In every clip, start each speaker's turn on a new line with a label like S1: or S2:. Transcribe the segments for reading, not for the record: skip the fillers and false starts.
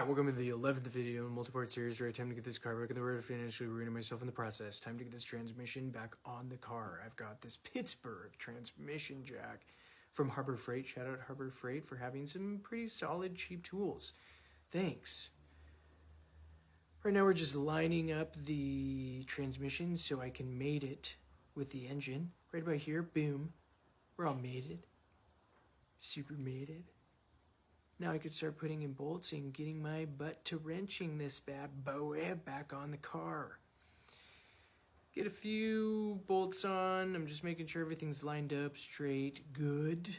S1: Welcome to the 11th video in the multi-part series. Right, time to get this car back in the road, financially ruining myself in the process. Time to get this transmission back on the car. I've got this Pittsburgh transmission jack from Harbor Freight. Shout out Harbor Freight for having some pretty solid, cheap tools. Thanks. Right now we're just lining up the transmission so I can mate it with the engine. Right about here, boom. We're all mated. Super mated. Now I could start putting in bolts and getting my butt to wrenching this bad boy back on the car. Get a few bolts on. I'm just making sure everything's lined up straight, good.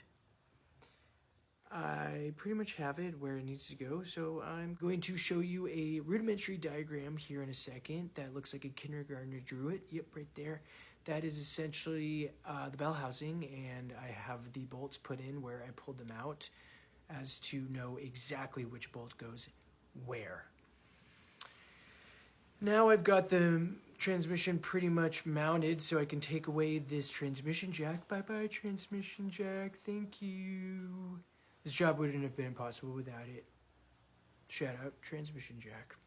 S1: I pretty much have it where it needs to go, so I'm going to show you a rudimentary diagram here in a second that looks like a kindergartner drew it. Yep, right there. That is essentially the bell housing, and I have the bolts put in where I pulled them out as to know exactly which bolt goes where. Now I've got the transmission pretty much mounted, so I can take away this transmission jack. Bye-bye, transmission jack. Thank you. This job wouldn't have been possible without it. Shout out, transmission jack.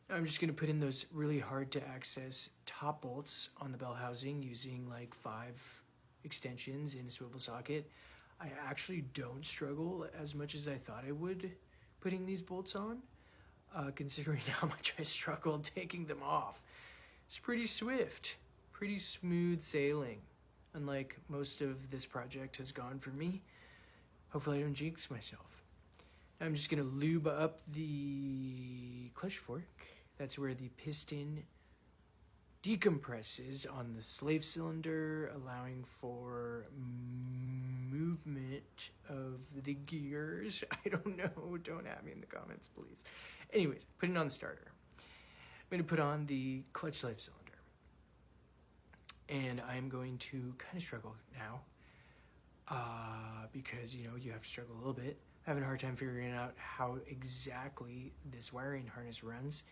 S1: Now I'm just going to put in those really hard to access top bolts on the bell housing using like 5 extensions in a swivel socket. I actually don't struggle as much as I thought I would putting these bolts on, considering how much I struggled taking them off. It's pretty swift, pretty smooth sailing, unlike most of this project has gone for me. Hopefully I don't jinx myself. Now I'm just going to lube up the clutch fork. That's where the piston decompresses on the slave cylinder, allowing for movement of the gears. I don't know. Don't at me in the comments, please. Anyways, putting on the starter. I'm going to put on the clutch slave cylinder. And I'm going to kind of struggle now because, you have to struggle a little bit. I'm having a hard time figuring out how exactly this wiring harness runs.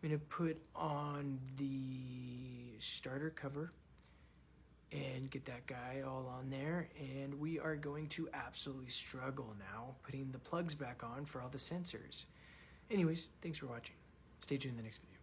S1: I'm going to put on the starter cover and get that guy all on there, and we are going to absolutely struggle now putting the plugs back on for all the sensors. Anyways, thanks for watching. Stay tuned in the next video.